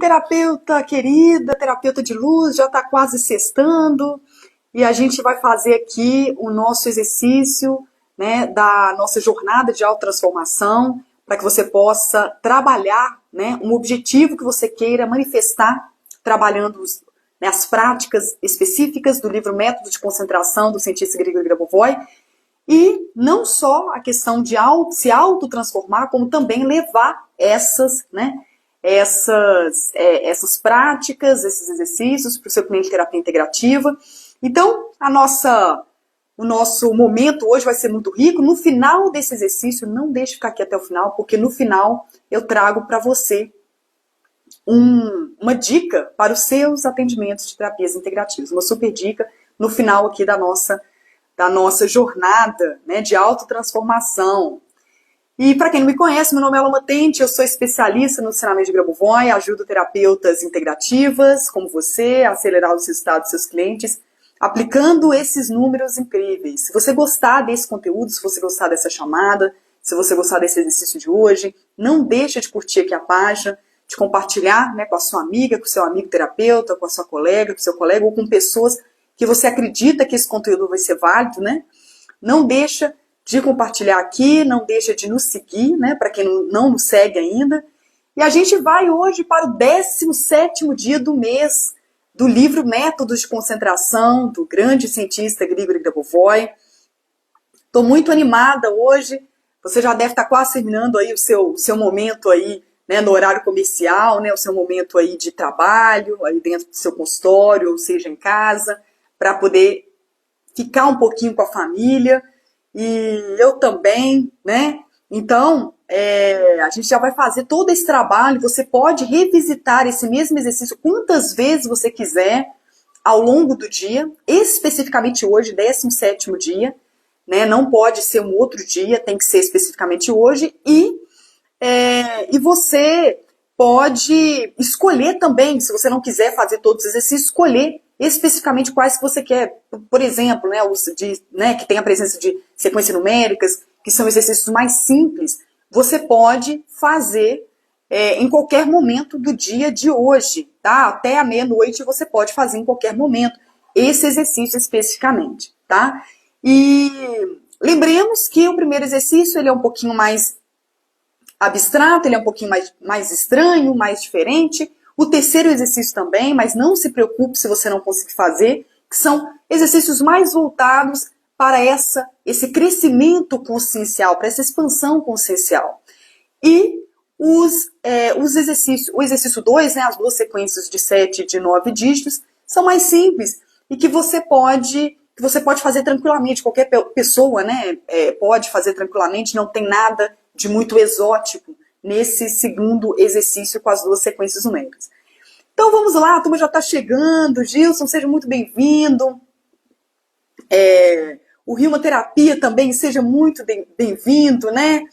terapeuta querida, terapeuta de luz, já está quase sextando e a gente vai fazer aqui o nosso exercício, né, da nossa jornada de autotransformação para que você possa trabalhar, né, um objetivo que você queira manifestar trabalhando as práticas específicas do livro Método de Concentração do cientista Grigori Grabovoi. E não só a questão de se autotransformar, como também levar essas práticas, esses exercícios para o seu cliente de terapia integrativa. Então, o nosso momento hoje vai ser muito rico. No final desse exercício, não deixe de ficar aqui até o final, porque no final eu trago para você uma dica para os seus atendimentos de terapias integrativas. Uma super dica no final aqui da nossa jornada, né, de autotransformação. E para quem não me conhece, meu nome é Alma Tente, eu sou especialista no ensinamento de Grabovoi, ajudo terapeutas integrativas como você a acelerar os resultados dos seus clientes, aplicando esses números incríveis. Se você gostar desse conteúdo, se você gostar dessa chamada, se você gostar desse exercício de hoje, não deixa de curtir aqui a página, de compartilhar, né, com a sua amiga, com o seu amigo terapeuta, com a sua colega, com o seu colega, ou com pessoas que você acredita que esse conteúdo vai ser válido, né? Não deixa de compartilhar aqui, não deixa de nos seguir, né? Para quem não nos segue ainda. E a gente vai hoje para o 17º dia do mês do livro Métodos de Concentração, do grande cientista Grigori Grabovoi. Estou muito animada hoje. Você já deve estar quase terminando aí o seu momento aí, né, no horário comercial, né? O seu momento aí de trabalho, aí dentro do seu consultório, ou seja, em casa, para poder ficar um pouquinho com a família, e eu também, né? Então, a gente já vai fazer todo esse trabalho, você pode revisitar esse mesmo exercício quantas vezes você quiser ao longo do dia, especificamente hoje, 17º dia, né? Não pode ser um outro dia, tem que ser especificamente hoje, e você pode escolher também, se você não quiser fazer todos os exercícios, escolher especificamente quais que você quer. Por exemplo, que tem a presença de sequências numéricas, que são exercícios mais simples, você pode fazer em qualquer momento do dia de hoje, tá? Até a meia-noite você pode fazer em qualquer momento esse exercício especificamente, tá? E lembremos que o primeiro exercício ele é um pouquinho mais abstrato, ele é um pouquinho mais estranho, mais diferente. O terceiro exercício também, mas não se preocupe se você não conseguir fazer, que são exercícios mais voltados para esse crescimento consciencial, para essa expansão consciencial. E o exercício 2, né, as duas sequências de 7 e de 9 dígitos, são mais simples e que você pode fazer tranquilamente, qualquer pessoa, né, pode fazer tranquilamente, não tem nada de muito exótico nesse segundo exercício com as duas sequências numéricas. Então vamos lá, a turma já está chegando. Gilson, seja muito bem-vindo. O Rio Terapia também, seja muito bem-vindo, né?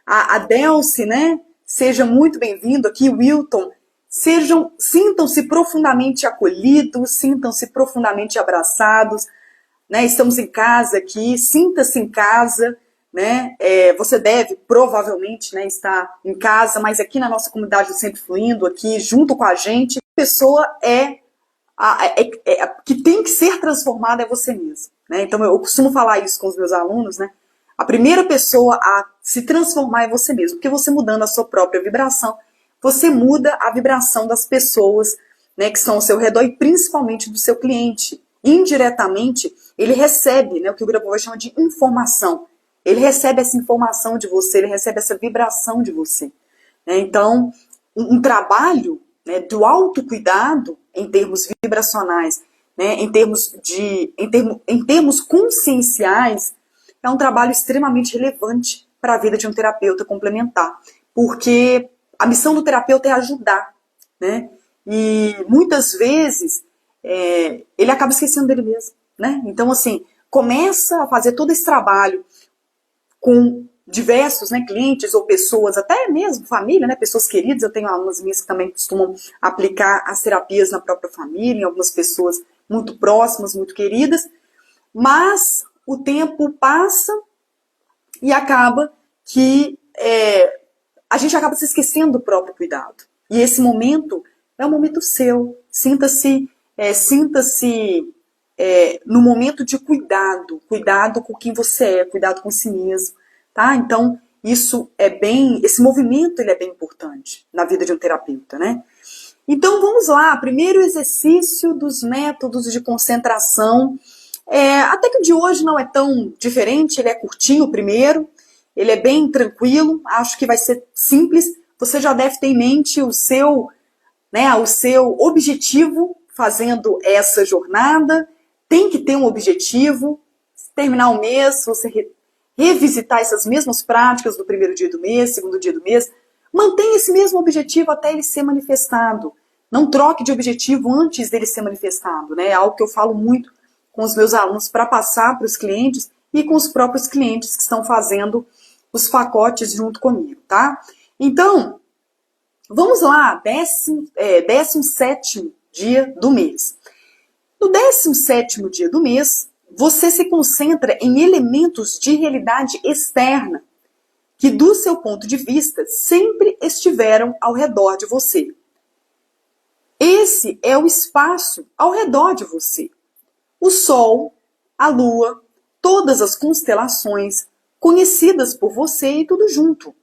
A Delcy, né? Seja muito bem-vindo aqui, Wilton. Sintam-se profundamente acolhidos, sintam-se profundamente abraçados, né? Estamos em casa aqui, sinta-se em casa. Né? Você deve provavelmente, né, estar em casa, mas aqui na nossa comunidade do Sempre Fluindo, aqui junto com a gente, a pessoa que tem que ser transformada é você mesmo. Né? Então eu costumo falar isso com os meus alunos, né? A primeira pessoa a se transformar é você mesmo, porque você mudando a sua própria vibração, você muda a vibração das pessoas, né, que estão ao seu redor e principalmente do seu cliente. Indiretamente, ele recebe, né, o que o Grabovoi chama de informação. Ele recebe essa informação de você, ele recebe essa vibração de você. Então, um trabalho, né, do autocuidado em termos vibracionais, né, em termos conscienciais, é um trabalho extremamente relevante para a vida de um terapeuta complementar. Porque a missão do terapeuta é ajudar. Né? E muitas vezes ele acaba esquecendo dele mesmo. Né? Então, assim, começa a fazer todo esse trabalho com diversos, né, clientes ou pessoas, até mesmo família, né, pessoas queridas. Eu tenho alunas minhas que também costumam aplicar as terapias na própria família, em algumas pessoas muito próximas, muito queridas, mas o tempo passa e acaba que a gente acaba se esquecendo do próprio cuidado. E esse momento É um momento seu. Sinta-se no momento de cuidado com quem você é, cuidado com si mesmo, tá? Então, esse movimento ele é bem importante na vida de um terapeuta, né? Então, vamos lá, primeiro exercício dos métodos de concentração. Até que o de hoje não é tão diferente, ele é curtinho o primeiro, ele é bem tranquilo, acho que vai ser simples. Você já deve ter em mente o seu objetivo fazendo essa jornada. Tem que ter um objetivo, terminar o mês, você revisitar essas mesmas práticas do primeiro dia do mês, segundo dia do mês. Mantenha esse mesmo objetivo até ele ser manifestado. Não troque de objetivo antes dele ser manifestado, né? É algo que eu falo muito com os meus alunos para passar para os clientes e com os próprios clientes que estão fazendo os pacotes junto comigo, tá? Então, vamos lá, 17º dia do mês. No 17º dia do mês, você se concentra em elementos de realidade externa que, do seu ponto de vista, sempre estiveram ao redor de você. Esse é o espaço ao redor de você. O Sol, a Lua, todas as constelações conhecidas por você e tudo junto,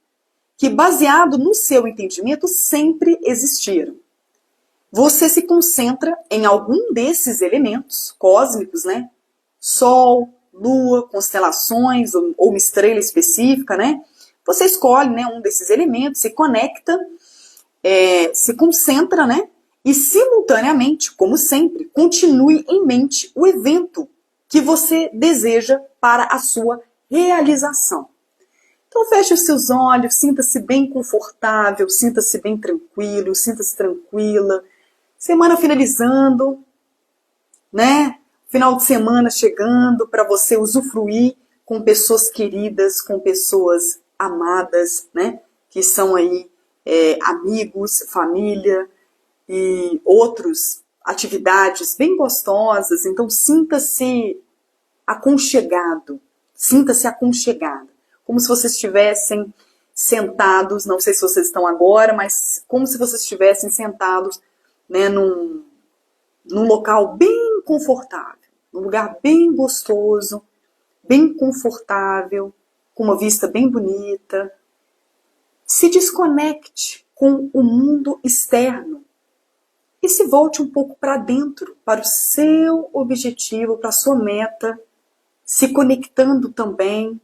que, baseado no seu entendimento, sempre existiram. Você se concentra em algum desses elementos cósmicos, né? Sol, Lua, constelações ou uma estrela específica, né? Você escolhe, né, um desses elementos, se conecta, se concentra, né? E simultaneamente, como sempre, continue em mente o evento que você deseja para a sua realização. Então feche os seus olhos, sinta-se bem confortável, sinta-se bem tranquilo, sinta-se tranquila. Semana finalizando, né? Final de semana chegando para você usufruir com pessoas queridas, com pessoas amadas, né? Que são aí amigos, família e outras atividades bem gostosas. Então sinta-se aconchegado, sinta-se aconchegada, como se vocês estivessem sentados, não sei se vocês estão agora, mas como se vocês estivessem sentados, né, num local bem confortável, num lugar bem gostoso, bem confortável, com uma vista bem bonita. Se desconecte com o mundo externo e se volte um pouco para dentro, para o seu objetivo, para a sua meta, se conectando também,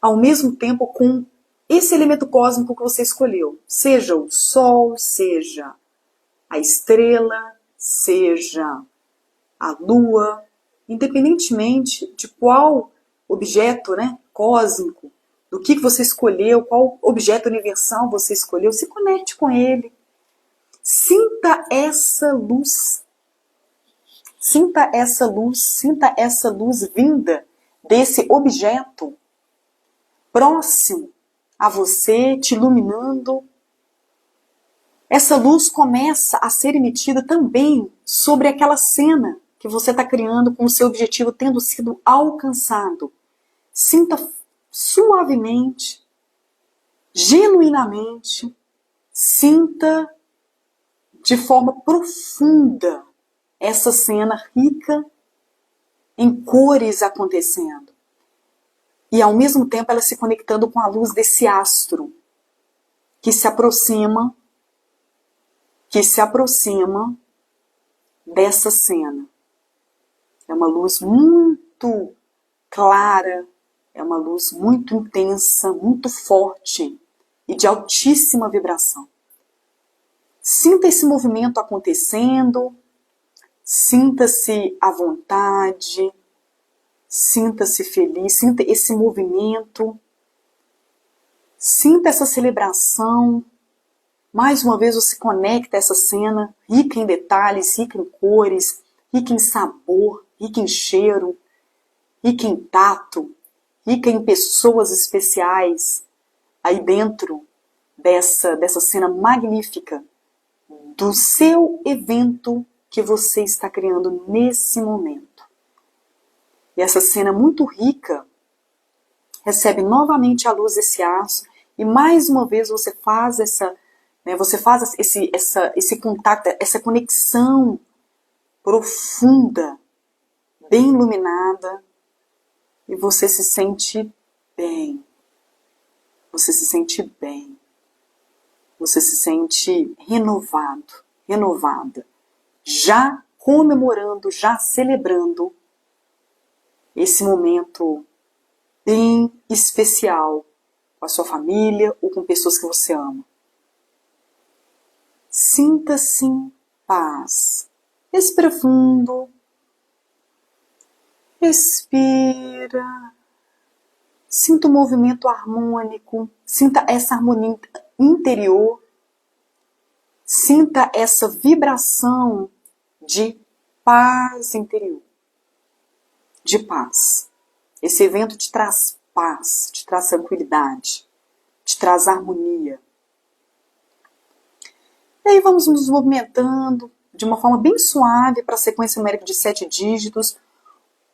ao mesmo tempo, com esse elemento cósmico que você escolheu. Seja o Sol, seja a estrela, seja a Lua, independentemente de qual objeto, né, cósmico, do que você escolheu, qual objeto universal você escolheu, se conecte com ele. Sinta essa luz. Sinta essa luz vinda desse objeto próximo a você, te iluminando. Essa luz começa a ser emitida também sobre aquela cena que você está criando com o seu objetivo tendo sido alcançado. Sinta suavemente, genuinamente, sinta de forma profunda essa cena rica em cores acontecendo. E ao mesmo tempo ela se conectando com a luz desse astro que se aproxima dessa cena. É uma luz muito clara, é uma luz muito intensa, muito forte e de altíssima vibração. Sinta esse movimento acontecendo, sinta-se à vontade, sinta-se feliz, sinta esse movimento, sinta essa celebração. Mais uma vez você conecta essa cena rica em detalhes, rica em cores, rica em sabor, rica em cheiro, rica em tato, rica em pessoas especiais aí dentro dessa cena magnífica do seu evento que você está criando nesse momento. E essa cena muito rica recebe novamente a luz desse aço e mais uma vez você faz né? Você faz esse contato, essa conexão profunda, bem iluminada, e você se sente bem. Você se sente bem. Você se sente renovado, renovada. Já comemorando, já celebrando esse momento bem especial com a sua família ou com pessoas que você ama. Sinta-se em paz. Respira fundo. Respira. Sinta o movimento harmônico. Sinta essa harmonia interior. Sinta essa vibração de paz interior. De paz. Esse evento te traz paz, te traz tranquilidade, te traz harmonia. E aí vamos nos movimentando de uma forma bem suave para a sequência numérica de 7 dígitos.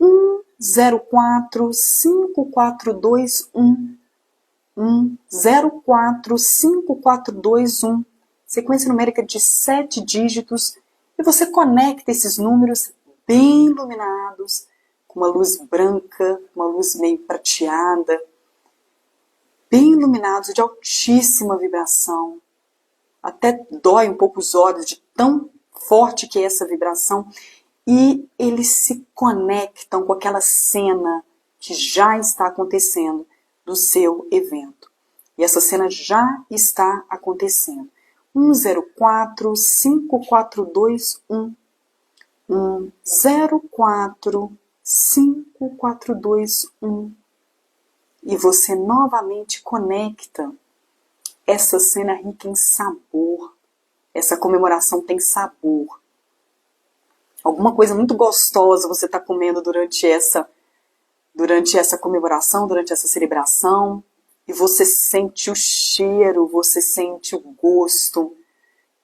1, 0, 4, 5, 4, 2, 1. 1, 0, 4, 5, 4, 2, 1. Sequência numérica de 7 dígitos. E você conecta esses números bem iluminados, com uma luz branca, uma luz meio prateada, bem iluminados, de altíssima vibração. Até dói um pouco os olhos de tão forte que é essa vibração. E eles se conectam com aquela cena que já está acontecendo do seu evento. E essa cena já está acontecendo. 1, 0, 4, 5, 4, 2, 1. 1, 0, 4, 5, 4, 2, 1. E você novamente conecta essa cena rica em sabor. Essa comemoração tem sabor. Alguma coisa muito gostosa você está comendo durante essa comemoração, durante essa celebração. E você sente o cheiro, você sente o gosto.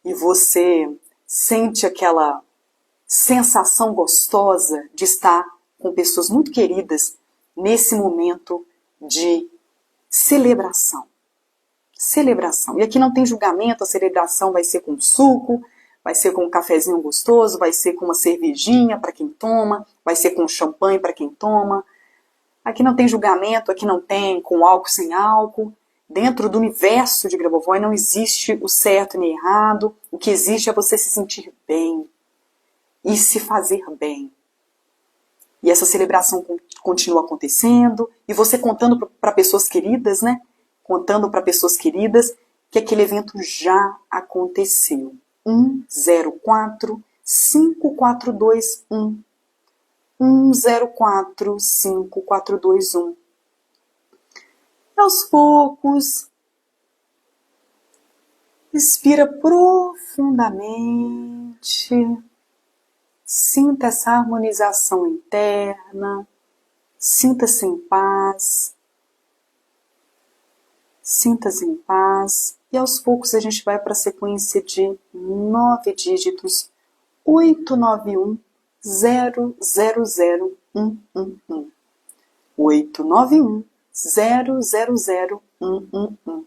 E você sente aquela sensação gostosa de estar com pessoas muito queridas nesse momento de celebração. Celebração. E aqui não tem julgamento, a celebração vai ser com suco, vai ser com um cafezinho gostoso, vai ser com uma cervejinha para quem toma, vai ser com champanhe para quem toma. Aqui não tem julgamento, aqui não tem com álcool sem álcool. Dentro do universo de Grabovoi não existe o certo nem errado. O que existe é você se sentir bem e se fazer bem. E essa celebração continua acontecendo, e você contando para pessoas queridas, né? Contando para pessoas queridas que aquele evento já aconteceu. 1, 0, 4, 5, 4, 2, 1. 1, 0, 4, 5, 4, 2, 1. Aos poucos, respira profundamente. Sinta essa harmonização interna. Sinta-se em paz. Sinta-se em paz. E aos poucos a gente vai para a sequência de 9 dígitos. 8, 9, 1, 0, 0, 0, 1, 1, 1. 8, 9, 1, 0, 0, 0, 1, 1, 1.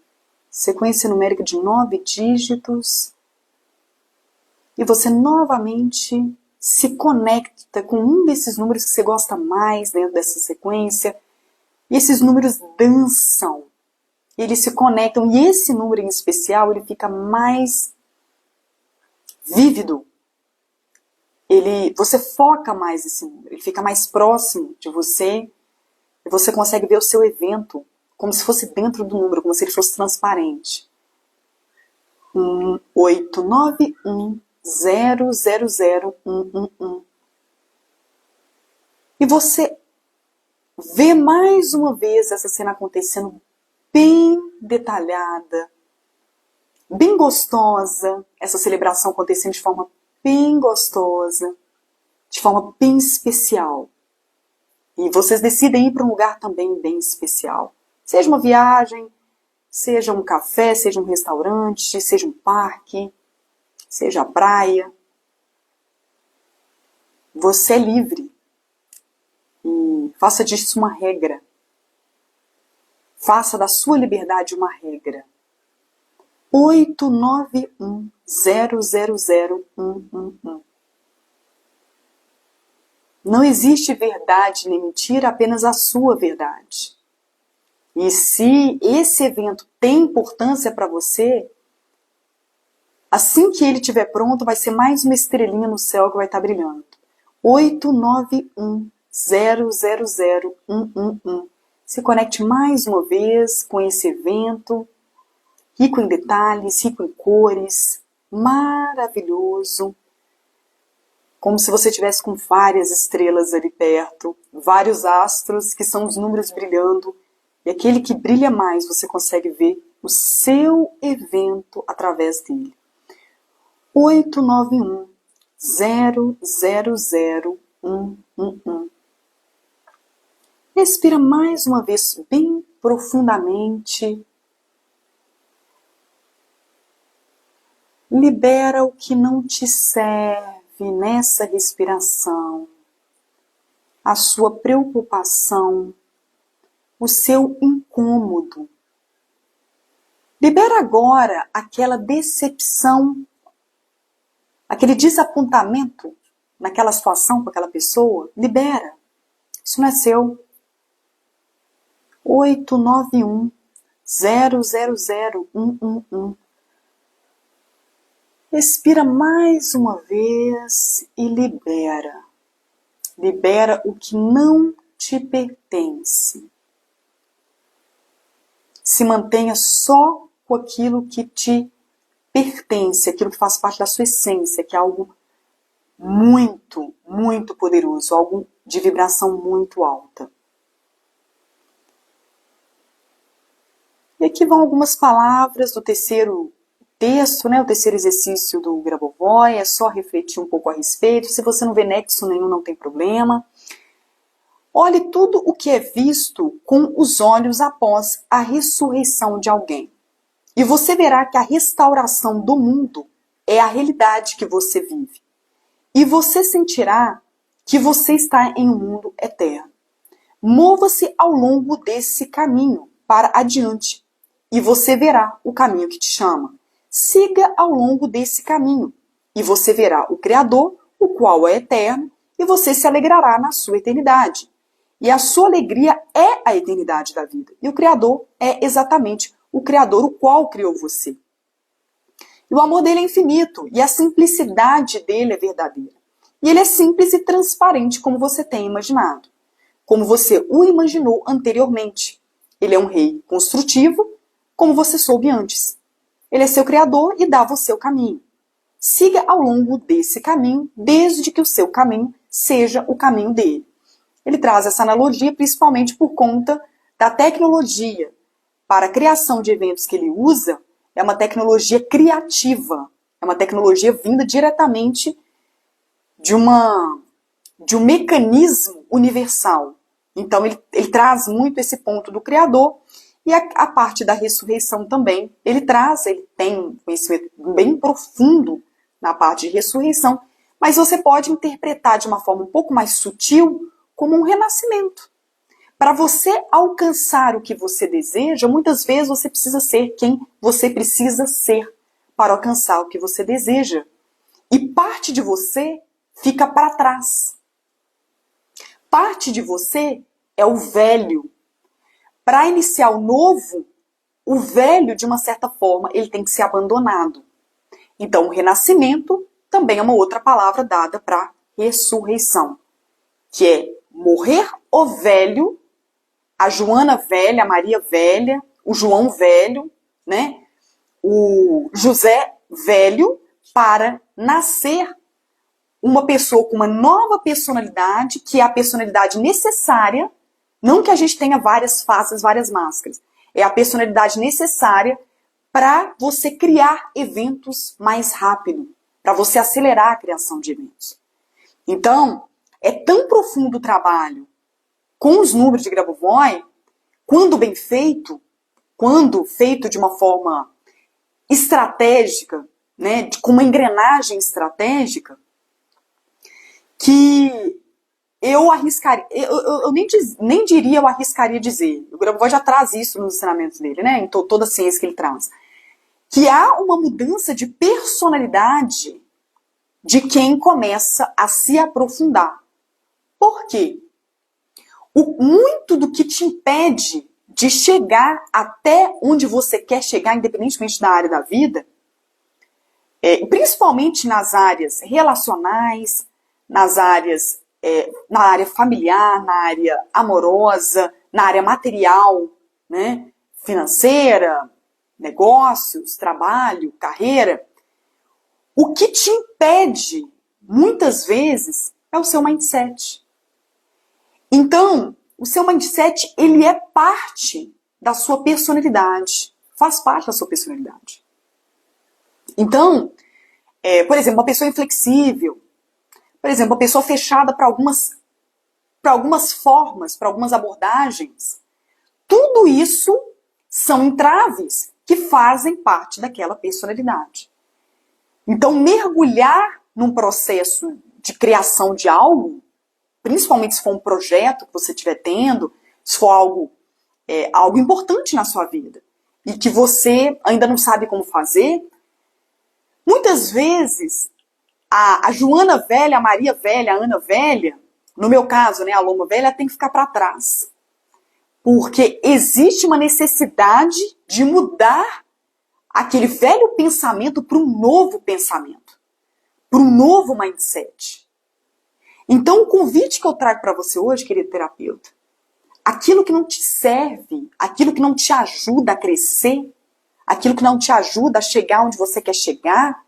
Sequência numérica de 9 dígitos. E você novamente se conecta com um desses números que você gosta mais dentro dessa sequência. E esses números dançam. Eles se conectam. E esse número em especial, ele fica mais vívido. Você foca mais esse número. Ele fica mais próximo de você. E você consegue ver o seu evento como se fosse dentro do número, como se ele fosse transparente. 1, 8, 9, 1, 0, 0, 0, 1, 1, 1. E você vê mais uma vez essa cena acontecendo bem detalhada, bem gostosa, essa celebração acontecendo de forma bem gostosa, de forma bem especial. E vocês decidem ir para um lugar também bem especial. Seja uma viagem, seja um café, seja um restaurante, seja um parque, seja a praia. Você é livre. E faça disso uma regra. Faça da sua liberdade uma regra. 891000111. Não existe verdade nem mentira, apenas a sua verdade. E se esse evento tem importância para você, assim que ele estiver pronto, vai ser mais uma estrelinha no céu que vai estar brilhando. 891000111. Se conecte mais uma vez com esse evento, rico em detalhes, rico em cores, maravilhoso. Como se você estivesse com várias estrelas ali perto, vários astros que são os números brilhando. E aquele que brilha mais, você consegue ver o seu evento através dele. 891000111. Respira mais uma vez bem profundamente. Libera o que não te serve nessa respiração. A sua preocupação, o seu incômodo. Libera agora aquela decepção, aquele desapontamento naquela situação com aquela pessoa. Libera. Isso não é seu. 891000111. Respira mais uma vez e libera. Libera o que não te pertence. Se mantenha só com aquilo que te pertence, aquilo que faz parte da sua essência, que é algo muito, muito poderoso, algo de vibração muito alta. E aqui vão algumas palavras do terceiro texto, o terceiro exercício do Grabovoi, é só refletir um pouco a respeito. Se você não vê nexo nenhum, não tem problema. Olhe tudo o que é visto com os olhos após a ressurreição de alguém. E você verá que a restauração do mundo é a realidade que você vive. E você sentirá que você está em um mundo eterno. Mova-se ao longo desse caminho para adiante e você verá o caminho que te chama. Siga ao longo desse caminho e você verá o Criador, o qual é eterno, e você se alegrará na sua eternidade. E a sua alegria é a eternidade da vida. E o Criador é exatamente o Criador, o qual criou você. E o amor dele é infinito, e a simplicidade dele é verdadeira. E ele é simples e transparente, como você tem imaginado. Como você o imaginou anteriormente. Ele é um rei construtivo, como você soube antes. Ele é seu Criador e dá a você o caminho. Siga ao longo desse caminho, desde que o seu caminho seja o caminho dele. Ele traz essa analogia principalmente por conta da tecnologia. Para a criação de eventos que ele usa, é uma tecnologia criativa. É uma tecnologia vinda diretamente de um mecanismo universal. Então ele traz muito esse ponto do Criador e a parte da ressurreição também. Ele tem um conhecimento bem profundo na parte de ressurreição, mas você pode interpretar de uma forma um pouco mais sutil como um renascimento. Para você alcançar o que você deseja, muitas vezes você precisa ser quem você precisa ser para alcançar o que você deseja. E parte de você fica para trás. Parte de você é o velho. Para iniciar o novo, o velho, de uma certa forma, ele tem que ser abandonado. Então, o renascimento também é uma outra palavra dada para ressurreição, que é morrer o velho, a Joana velha, a Maria velha, o João velho, o José velho, para nascer uma pessoa com uma nova personalidade, que é a personalidade necessária, não que a gente tenha várias faces, várias máscaras, é a personalidade necessária para você criar eventos mais rápido, para você acelerar a criação de eventos. Então, é tão profundo o trabalho com os números de Grabovoi, quando bem feito, quando feito de uma forma estratégica, com uma engrenagem estratégica, que eu arriscaria, eu nem diria eu arriscaria dizer, o Grabovoi já traz isso nos ensinamentos dele, em toda a ciência que ele traz, que há uma mudança de personalidade de quem começa a se aprofundar. Por quê? Muito do que te impede de chegar até onde você quer chegar, independentemente da área da vida, principalmente nas áreas relacionais, nas áreas, na área familiar, na área amorosa, na área material, né, financeira, negócios, trabalho, carreira, o que te impede, muitas vezes, é o seu mindset. Então, o seu mindset, ele é parte da sua personalidade, faz parte da sua personalidade. Então, por exemplo, uma pessoa inflexível, por exemplo, uma pessoa fechada para algumas formas, para algumas abordagens, tudo isso são entraves que fazem parte daquela personalidade. Então, mergulhar num processo de criação de algo, principalmente se for um projeto que você estiver tendo, se for algo importante na sua vida, e que você ainda não sabe como fazer, muitas vezes a Joana velha, a Maria velha, a Ana velha, no meu caso, né, a Loma velha, tem que ficar para trás. Porque existe uma necessidade de mudar aquele velho pensamento para um novo pensamento, para um novo mindset. Então, o convite que eu trago para você hoje, querido terapeuta, aquilo que não te serve, aquilo que não te ajuda a crescer, aquilo que não te ajuda a chegar onde você quer chegar,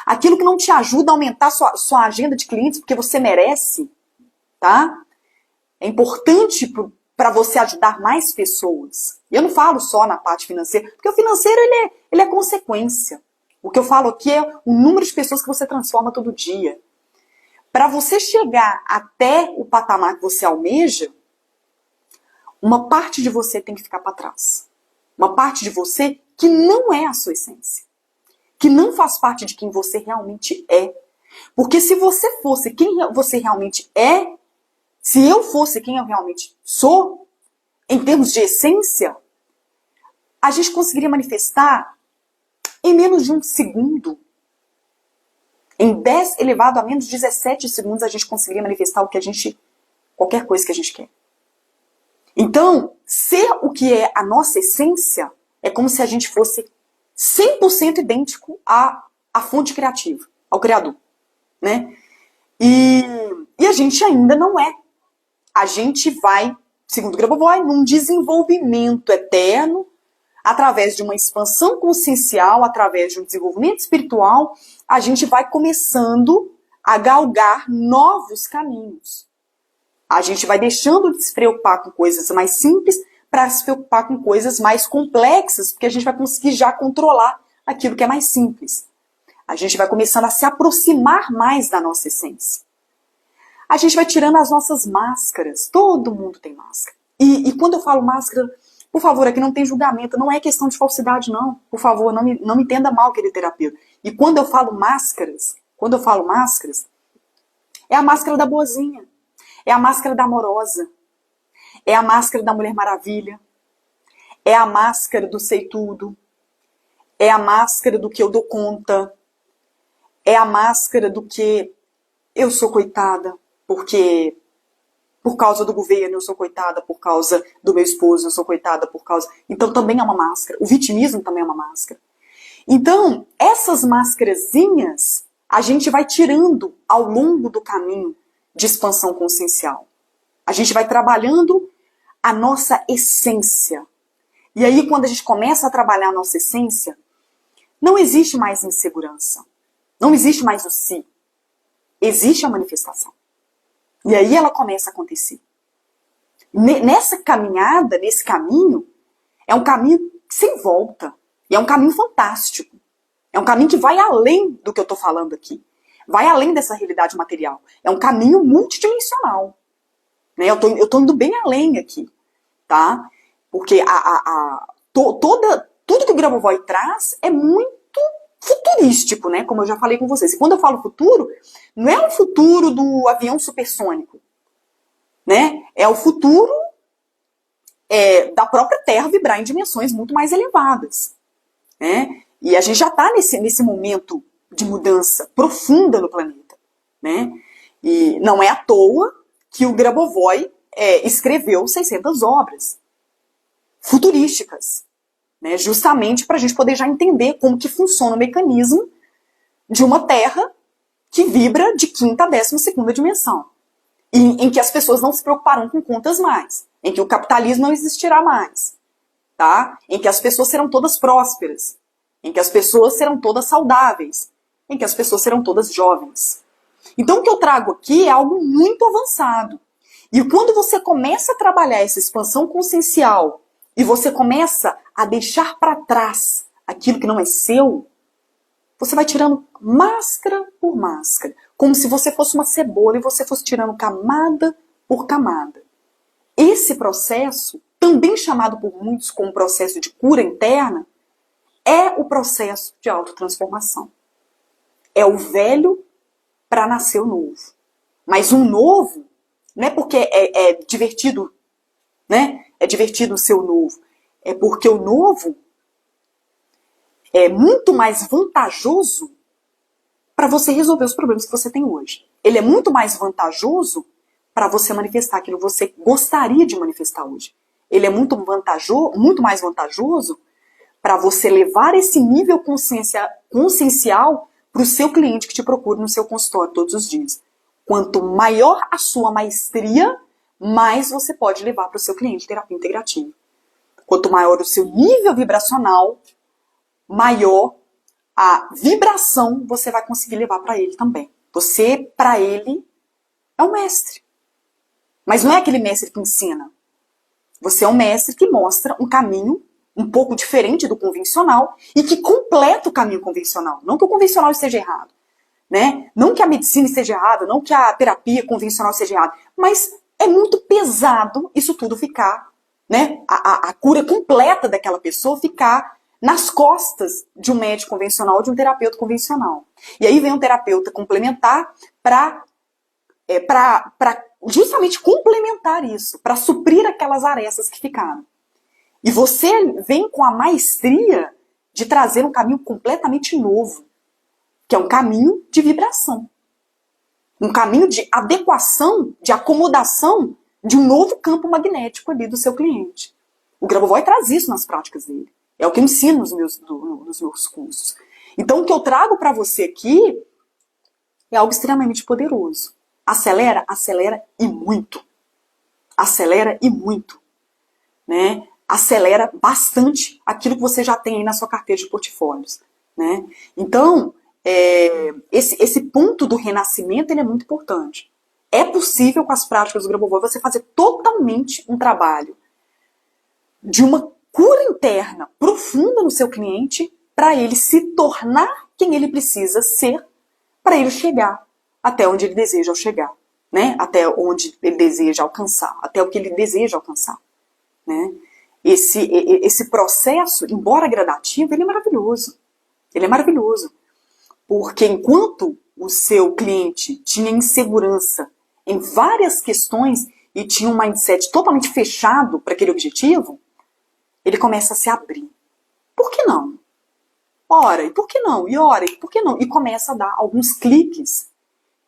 aquilo que não te ajuda a aumentar sua agenda de clientes porque você merece, tá? É importante para você ajudar mais pessoas. Eu não falo só na parte financeira, porque o financeiro ele é consequência. O que eu falo aqui é o número de pessoas que você transforma todo dia. Para você chegar até o patamar que você almeja, uma parte de você tem que ficar para trás. Uma parte de você que não é a sua essência. Que não faz parte de quem você realmente é. Porque se você fosse quem você realmente é, se eu fosse quem eu realmente sou, em termos de essência, a gente conseguiria manifestar em menos de um segundo. Em 10 elevado a menos 17 segundos a gente conseguiria manifestar qualquer coisa que a gente quer. Então, ser o que é a nossa essência é como se a gente fosse 100% idêntico à fonte criativa, ao Criador, né? E a gente ainda não é. A gente vai, segundo Grabovoi, num desenvolvimento eterno, através de uma expansão consciencial, através de um desenvolvimento espiritual, a gente vai começando a galgar novos caminhos. A gente vai deixando de se preocupar com coisas mais simples para se preocupar com coisas mais complexas, porque a gente vai conseguir já controlar aquilo que é mais simples. A gente vai começando a se aproximar mais da nossa essência. A gente vai tirando as nossas máscaras. Todo mundo tem máscara. E quando eu falo máscara, por favor, aqui não tem julgamento, não é questão de falsidade, não. Por favor, não me entenda mal, querido terapeuta. E quando eu falo máscaras, é a máscara da boazinha, é a máscara da amorosa, é a máscara da Mulher Maravilha, é a máscara do sei tudo, é a máscara do que eu dou conta, é a máscara do que eu sou coitada, porque por causa do governo eu sou coitada, por causa do meu esposo eu sou coitada, por causa... Então também é uma máscara. O vitimismo também é uma máscara. Então, essas máscarazinhas a gente vai tirando ao longo do caminho de expansão consciencial. A gente vai trabalhando a nossa essência. E aí, quando a gente começa a trabalhar a nossa essência, não existe mais insegurança. Não existe mais o si. Existe a manifestação. E aí ela começa a acontecer. Nessa caminhada, nesse caminho, é um caminho sem volta. E é um caminho fantástico. É um caminho que vai além do que eu estou falando aqui. Vai além dessa realidade material. É um caminho multidimensional. Né? Eu tô indo bem além aqui. Tá? Porque tudo que o Grabovoi traz é muito futurístico, né? Como eu já falei com vocês. E quando eu falo futuro, não é o futuro do avião supersônico. Né? É o futuro da própria Terra vibrar em dimensões muito mais elevadas. Né? E a gente já está nesse momento de mudança profunda no planeta, né? E não é à toa que o Grabovoi escreveu 600 obras futurísticas, né? Justamente para a gente poder já entender como que funciona o mecanismo de uma Terra que vibra de quinta a 12ª dimensão, em que as pessoas não se preocuparão com contas mais, em que o capitalismo não existirá mais, tá? Em que as pessoas serão todas prósperas, em que as pessoas serão todas saudáveis, em que as pessoas serão todas jovens. Então o que eu trago aqui é algo muito avançado. E quando você começa a trabalhar essa expansão consciencial e você começa a deixar para trás aquilo que não é seu, você vai tirando máscara por máscara, como se você fosse uma cebola e você fosse tirando camada por camada. Esse processo, também chamado por muitos como processo de cura interna, é o processo de autotransformação. É o velho para nascer o novo. Mas um novo, não é porque é divertido, né? É divertido ser o novo. É porque o novo é muito mais vantajoso para você resolver os problemas que você tem hoje. Ele é muito mais vantajoso para você manifestar aquilo que você gostaria de manifestar hoje. Ele é muito mais vantajoso para você levar esse nível consciencial para o seu cliente que te procura no seu consultório todos os dias. Quanto maior a sua maestria, mais você pode levar para o seu cliente terapia integrativa. Quanto maior o seu nível vibracional, maior a vibração você vai conseguir levar para ele também. Você, para ele, é um mestre. Mas não é aquele mestre que ensina. Você é um mestre que mostra um caminho um pouco diferente do convencional e que completa o caminho convencional. Não que o convencional esteja errado, né? Não que a medicina esteja errada, não que a terapia convencional esteja errada, mas é muito pesado isso tudo ficar, né? A cura completa daquela pessoa ficar nas costas de um médico convencional ou de um terapeuta convencional. E aí vem um terapeuta complementar para justamente complementar isso, para suprir aquelas arestas que ficaram. E você vem com a maestria de trazer um caminho completamente novo, que é um caminho de vibração. Um caminho de adequação, de acomodação de um novo campo magnético ali do seu cliente. O Grabovoi traz isso nas práticas dele. É o que eu ensino nos meus cursos. Então o que eu trago para você aqui é algo extremamente poderoso. Acelera? Acelera e muito. Acelera e muito. Né? Acelera bastante aquilo que você já tem aí na sua carteira de portfólios. Né? Então, esse ponto do renascimento ele é muito importante. É possível com as práticas do Grabovoi você fazer totalmente um trabalho de uma cura interna profunda no seu cliente para ele se tornar quem ele precisa ser para ele chegar até onde ele deseja chegar, né? Até onde ele deseja alcançar, até o que ele deseja alcançar, né? Esse processo, embora gradativo, ele é maravilhoso. Ele é maravilhoso. Porque enquanto o seu cliente tinha insegurança em várias questões e tinha um mindset totalmente fechado para aquele objetivo, ele começa a se abrir. Por que não? Ora, e por que não? E ora, e por que não? E começa a dar alguns cliques,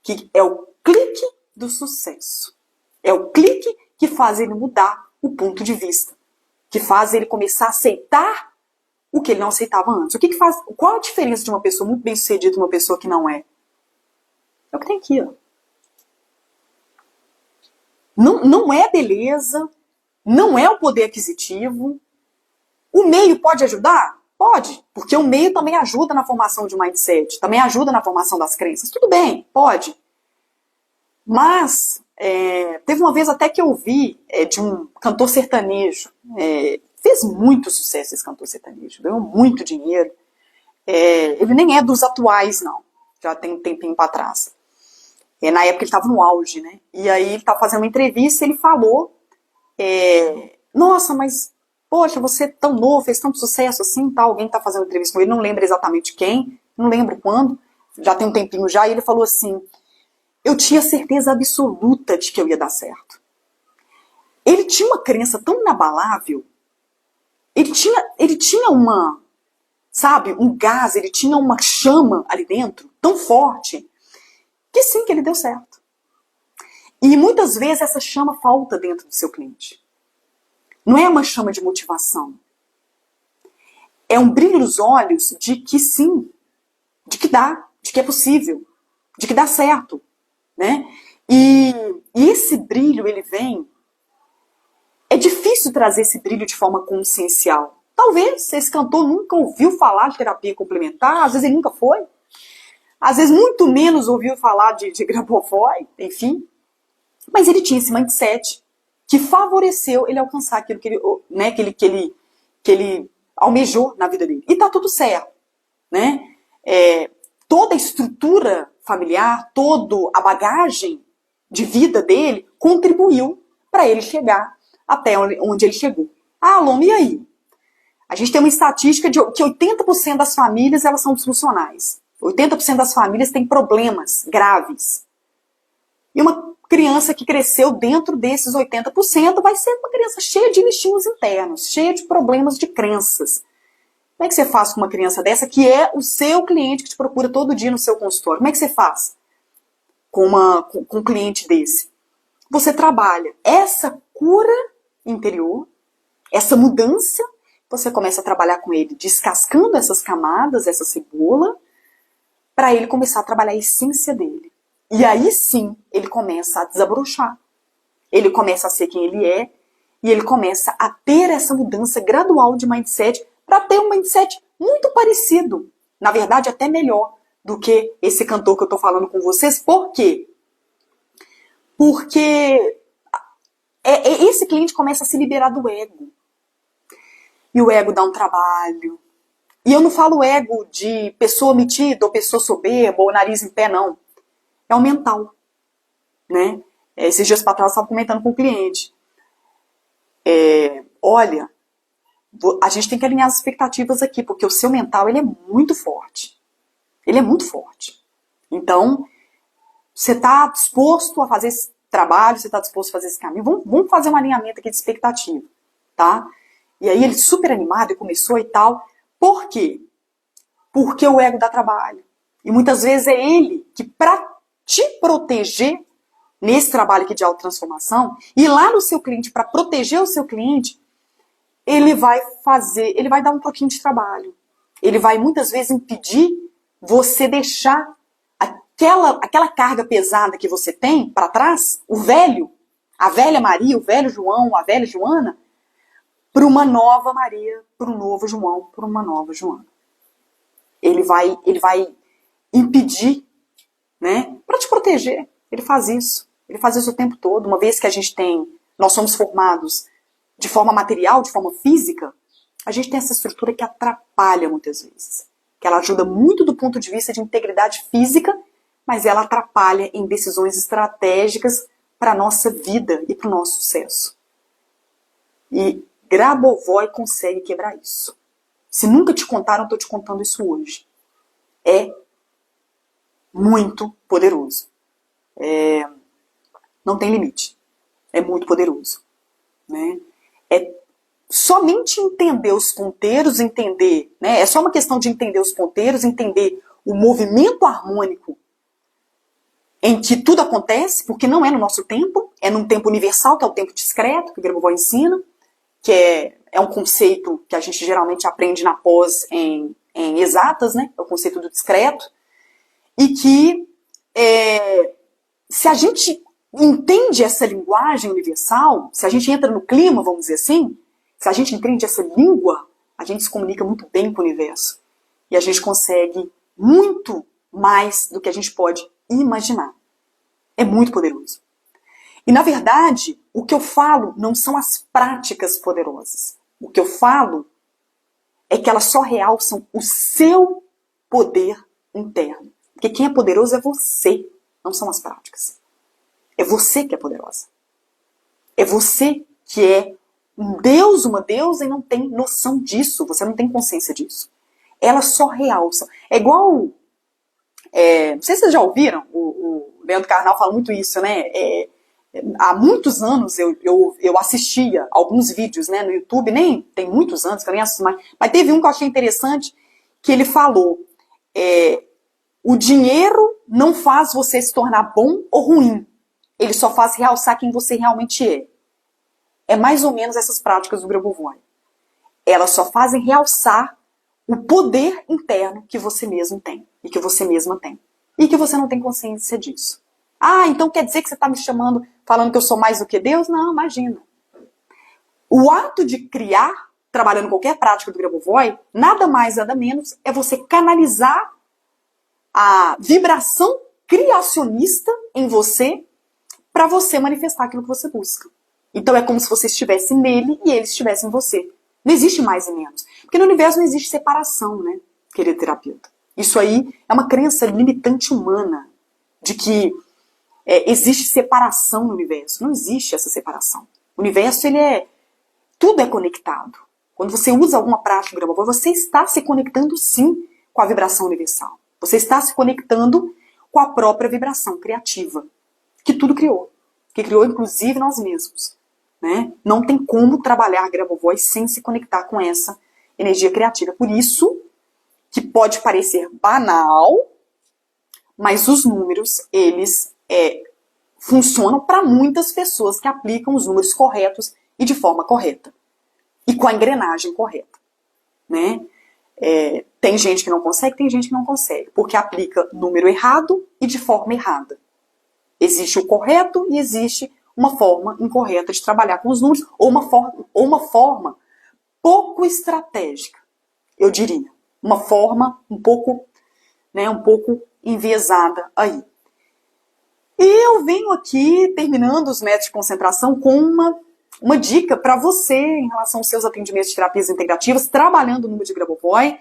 que é o clique do sucesso. É o clique que faz ele mudar o ponto de vista, que faz ele começar a aceitar o que ele não aceitava antes. Qual a diferença de uma pessoa muito bem sucedida e uma pessoa que não é? É o que tem aqui, ó. Não é beleza, não é o poder aquisitivo. O meio pode ajudar? Pode, porque o meio também ajuda na formação de um mindset, também ajuda na formação das crenças. Tudo bem, pode. Mas, teve uma vez até que eu ouvi de um cantor sertanejo, fez muito sucesso esse cantor sertanejo, ganhou muito dinheiro. Ele nem é dos atuais, não, já tem um tempinho para trás. Na época ele estava no auge, né? E aí ele estava fazendo uma entrevista e ele falou, nossa, mas, poxa, você é tão novo, fez tanto sucesso assim, tá? Alguém está fazendo entrevista com ele, não lembro exatamente quem, não lembro quando, já tem um tempinho já, e ele falou assim, eu tinha certeza absoluta de que eu ia dar certo. Ele tinha uma crença tão inabalável, ele tinha sabe, um gás, ele tinha uma chama ali dentro, tão forte, que sim, que ele deu certo. E muitas vezes essa chama falta dentro do seu cliente. Não é uma chama de motivação. É um brilho nos olhos de que sim, de que dá, de que é possível, de que dá certo, né? E esse brilho, ele vem... É difícil trazer esse brilho de forma consciencial. Talvez esse cantor nunca ouviu falar de terapia complementar, às vezes ele nunca foi. Às vezes muito menos ouviu falar de Grabovoi, enfim. Mas ele tinha esse mindset que favoreceu ele alcançar aquilo que ele, né, que ele almejou na vida dele. E tá tudo certo, né? Toda a estrutura familiar, toda a bagagem de vida dele contribuiu para ele chegar até onde ele chegou. Ah, Loma, e aí? A gente tem uma estatística de que 80% das famílias elas são disfuncionais. 80% das famílias têm problemas graves. E uma criança que cresceu dentro desses 80% vai ser uma criança cheia de lixinhos internos, cheia de problemas de crenças. Como é que você faz com uma criança dessa que é o seu cliente que te procura todo dia no seu consultório? Como é que você faz com um cliente desse? Você trabalha essa cura interior, essa mudança, você começa a trabalhar com ele descascando essas camadas, essa cebola, para ele começar a trabalhar a essência dele. E aí sim, ele começa a desabrochar. Ele começa a ser quem ele é, e ele começa a ter essa mudança gradual de mindset, para ter um mindset muito parecido, na verdade até melhor do que esse cantor que eu estou falando com vocês. Por quê? Porque esse cliente começa a se liberar do ego. E o ego dá um trabalho. E eu não falo ego de pessoa metida, ou pessoa soberba, ou nariz em pé, não. É o mental, né? Esses dias para trás eu estava comentando com o cliente. Olha, a gente tem que alinhar as expectativas aqui, porque o seu mental, ele é muito forte. Ele é muito forte. Então, você está disposto a fazer esse trabalho, você está disposto a fazer esse caminho, vamos fazer um alinhamento aqui de expectativa, tá? E aí ele super animado e começou e tal. Por quê? Porque o ego dá trabalho. E muitas vezes é ele que, para te proteger nesse trabalho aqui de autotransformação, e lá no seu cliente, para proteger o seu cliente, ele vai dar um pouquinho de trabalho. Ele vai muitas vezes impedir você deixar aquela carga pesada que você tem para trás, a velha Maria, o velho João, a velha Joana, para uma nova Maria, para um novo João, para uma nova Joana. Ele vai impedir, né, para te proteger. Ele faz isso. Ele faz isso o tempo todo. Uma vez que nós somos formados de forma material, de forma física, a gente tem essa estrutura que atrapalha muitas vezes. Que ela ajuda muito do ponto de vista de integridade física, mas ela atrapalha em decisões estratégicas para a nossa vida e para o nosso sucesso. E Grabovoi consegue quebrar isso. Se nunca te contaram, eu estou te contando isso hoje. É muito poderoso. Não tem limite. É muito poderoso. Né? É somente entender os ponteiros, entender, né? É só uma questão de entender os ponteiros, entender o movimento harmônico em que tudo acontece, porque não é no nosso tempo, é num tempo universal, que é o tempo discreto, que o Grabovoi ensina, que é um conceito que a gente geralmente aprende na pós em exatas, né? É o conceito do discreto, e que se a gente entende essa linguagem universal, se a gente entra no clima, vamos dizer assim, se a gente entende essa língua, a gente se comunica muito bem com o universo. E a gente consegue muito mais do que a gente pode imaginar. É muito poderoso. E, na verdade, o que eu falo não são as práticas poderosas. O que eu falo é que elas só realçam o seu poder interno. Porque quem é poderoso é você, não são as práticas. É você que é poderosa. É você que é um deus, uma deusa e não tem noção disso. Você não tem consciência disso. Elas só realçam. É igual... não sei se vocês já ouviram, o Leandro Carnal fala muito isso, né? Há muitos anos eu assistia alguns vídeos, né, no YouTube, nem tem muitos anos que eu nem assisto mais, mas teve um que eu achei interessante, que ele falou, o dinheiro não faz você se tornar bom ou ruim. Ele só faz realçar quem você realmente é. É mais ou menos essas práticas do Grabovoi. Elas só fazem realçar o poder interno que você mesmo tem. E que você mesma tem. E que você não tem consciência disso. Ah, então quer dizer que você está me chamando, falando que eu sou mais do que Deus? Não, imagina. O ato de criar, trabalhando qualquer prática do Grabovoi, nada mais, nada menos, é você canalizar a vibração criacionista em você para você manifestar aquilo que você busca. Então é como se você estivesse nele e ele estivesse em você. Não existe mais e menos. Porque no universo não existe separação, né, querido terapeuta? Isso aí é uma crença limitante humana de que existe separação no universo. Não existe essa separação. O universo, tudo é conectado. Quando você usa alguma prática do Grabovoi, você está se conectando sim com a vibração universal. Você está se conectando com a própria vibração criativa, que tudo criou. Que criou inclusive nós mesmos. Né? Não tem como trabalhar Grabovoi sem se conectar com essa energia criativa. Por isso que pode parecer banal, mas os números, eles funcionam para muitas pessoas que aplicam os números corretos e de forma correta. E com a engrenagem correta. Né? Tem gente que não consegue, tem gente que não consegue. Porque aplica número errado e de forma errada. Existe o correto e existe uma forma incorreta de trabalhar com os números, ou uma forma pouco estratégica, eu diria. Uma forma um pouco enviesada aí. E eu venho aqui, terminando os métodos de concentração, com uma dica para você em relação aos seus atendimentos de terapias integrativas, trabalhando o número de Grabovoi.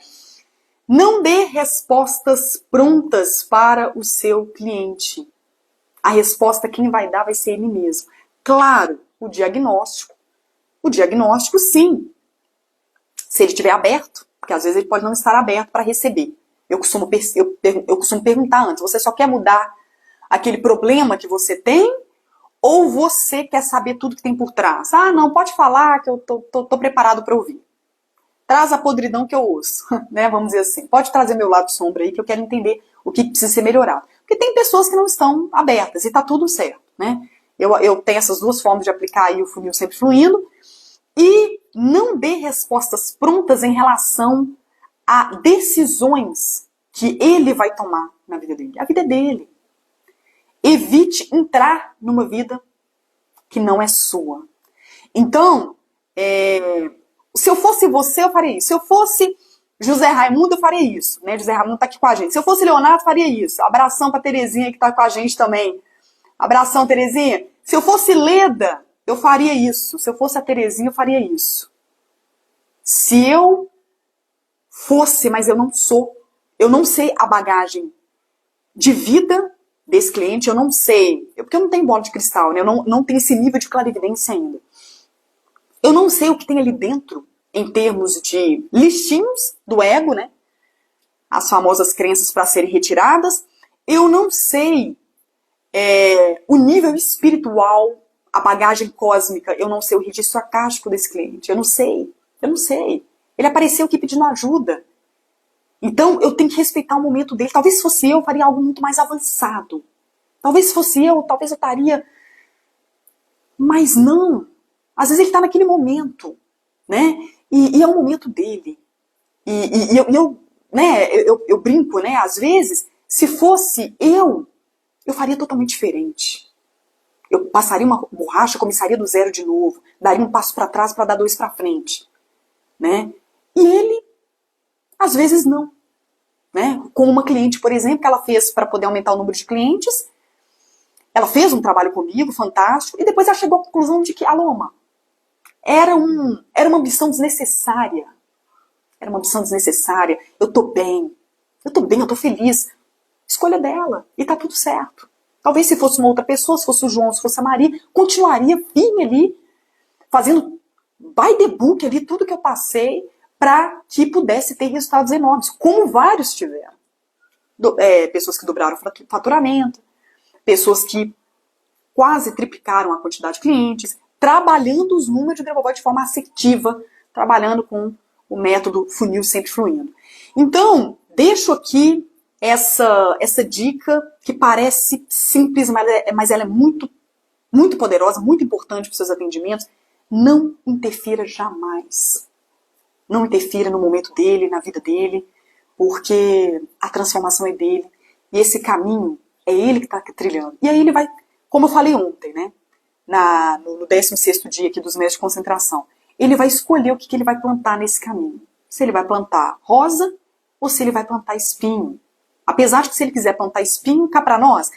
Não dê respostas prontas para o seu cliente. A resposta quem vai dar vai ser ele mesmo. Claro, o diagnóstico sim, se ele estiver aberto, porque às vezes ele pode não estar aberto para receber. Eu costumo perguntar antes, você só quer mudar aquele problema que você tem ou você quer saber tudo que tem por trás? Ah, não, pode falar que eu tô preparado para ouvir. Traz a podridão que eu ouço, né? Vamos dizer assim. Pode trazer meu lado sombra aí que eu quero entender o que precisa ser melhorado. Porque tem pessoas que não estão abertas e tá tudo certo, né? Eu tenho essas duas formas de aplicar aí o funil sempre fluindo. E não dê respostas prontas em relação a decisões que ele vai tomar na vida dele. A vida é dele. Evite entrar numa vida que não é sua. Então, se eu fosse você, eu faria isso. Se eu fosse José Raimundo, eu faria isso. Né? José Raimundo tá aqui com a gente. Se eu fosse Leonardo, faria isso. Abração pra Terezinha que tá com a gente também. Abração, Terezinha. Se eu fosse Leda, eu faria isso. Se eu fosse a Terezinha, eu faria isso. Se eu fosse, mas eu não sou. Eu não sei a bagagem de vida desse cliente, eu não sei. Porque eu não tenho bola de cristal, né? Eu não tenho esse nível de clarividência ainda. Eu não sei o que tem ali dentro, em termos de listinhos do ego, né? As famosas crenças para serem retiradas. Eu não sei o nível espiritual, a bagagem cósmica. Eu não sei o registro acástico desse cliente. Eu não sei. Ele apareceu aqui pedindo ajuda. Então, eu tenho que respeitar o momento dele. Talvez se fosse eu faria algo muito mais avançado. Talvez se fosse eu estaria... Mas não. Às vezes ele está naquele momento, né? E é o momento dele. Eu brinco, né? Às vezes, se fosse eu faria totalmente diferente. Eu passaria uma borracha, começaria do zero de novo, daria um passo para trás para dar 2 para frente, né? E ele, às vezes não, né? Com uma cliente, por exemplo, que ela fez para poder aumentar o número de clientes, ela fez um trabalho comigo, fantástico, e depois ela chegou à conclusão de que, Aloma, era uma ambição desnecessária. Era uma ambição desnecessária. Eu tô bem, eu tô feliz. Escolha dela, e tá tudo certo. Talvez se fosse uma outra pessoa, se fosse o João, se fosse a Maria, continuaria firme ali, fazendo by the book ali, tudo que eu passei, para que pudesse ter resultados enormes, como vários tiveram. Pessoas que dobraram o faturamento, pessoas que quase triplicaram a quantidade de clientes, trabalhando os números de Grabovoi de forma assertiva, trabalhando com o método funil sempre fluindo. Então, deixo aqui essa dica que parece simples, mas ela é muito, muito poderosa, muito importante para os seus atendimentos. Não interfira jamais. Não interfira no momento dele, na vida dele, porque a transformação é dele. E esse caminho é ele que está trilhando. E aí ele vai, como eu falei ontem, né? No 16º dia aqui dos meses de concentração, ele vai escolher o que ele vai plantar nesse caminho. Se ele vai plantar rosa ou se ele vai plantar espinho. Apesar de que se ele quiser plantar espinho, cá para nós,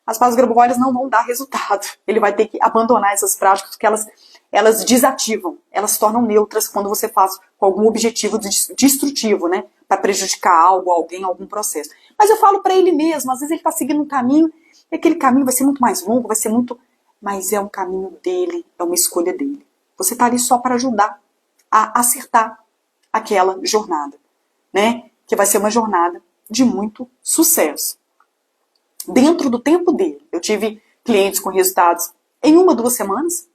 as pássaras grabovoides não vão dar resultado. Ele vai ter que abandonar essas práticas porque elas desativam, elas se tornam neutras quando você faz com algum objetivo destrutivo, né? Para prejudicar algo, alguém, algum processo. Mas eu falo para ele mesmo, às vezes ele está seguindo um caminho, e aquele caminho vai ser muito mais longo, vai ser muito... Mas é um caminho dele, é uma escolha dele. Você está ali só para ajudar a acertar aquela jornada, né? Que vai ser uma jornada de muito sucesso. Dentro do tempo dele, eu tive clientes com resultados em 1 ou 2 semanas.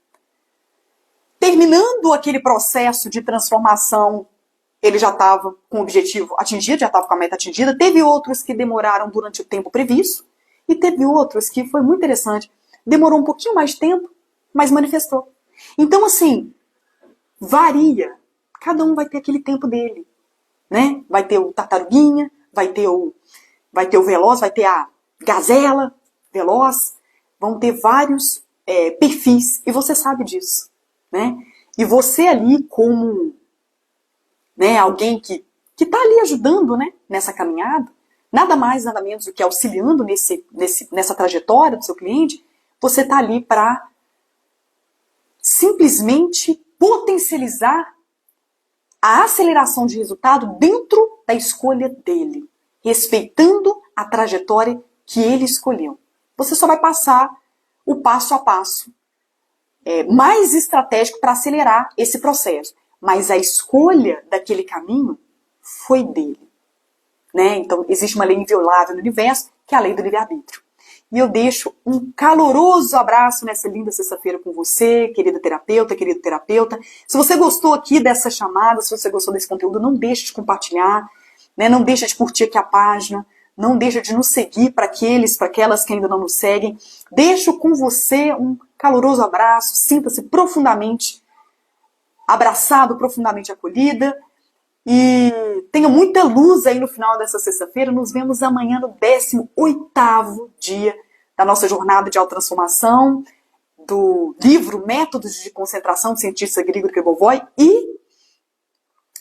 Terminando aquele processo de transformação, ele já estava com o objetivo atingido, já estava com a meta atingida. Teve outros que demoraram durante o tempo previsto. E teve outros que foi muito interessante. Demorou um pouquinho mais de tempo, mas manifestou. Então, assim, varia. Cada um vai ter aquele tempo dele, né? Vai ter o tartaruguinha, vai ter o veloz, vai ter a gazela veloz. Vão ter vários perfis, e você sabe disso, né? E você ali como, né, alguém que está ali ajudando, né, nessa caminhada, nada mais, nada menos do que auxiliando nessa trajetória do seu cliente, você está ali para simplesmente potencializar a aceleração de resultado dentro da escolha dele, respeitando a trajetória que ele escolheu. Você só vai passar o passo a passo mais estratégico para acelerar esse processo. Mas a escolha daquele caminho foi dele, né? Então, existe uma lei inviolável no universo, que é a lei do livre-arbítrio. E eu deixo um caloroso abraço nessa linda sexta-feira com você, querida terapeuta, querido terapeuta. Se você gostou aqui dessa chamada, se você gostou desse conteúdo, não deixe de compartilhar, né? Não deixe de curtir aqui a página, não deixe de nos seguir para aquelas que ainda não nos seguem. Deixo com você um caloroso abraço, sinta-se profundamente abraçado, profundamente acolhida. E tenha muita luz aí no final dessa sexta-feira. Nos vemos amanhã no 18º dia da nossa jornada de autotransformação, do livro Métodos de Concentração do cientista Grigori Gribovoi.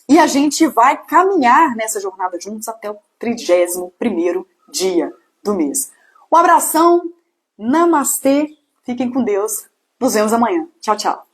E a gente vai caminhar nessa jornada juntos até o 31º dia do mês. Um abração, namastê, fiquem com Deus. Nos vemos amanhã. Tchau, tchau.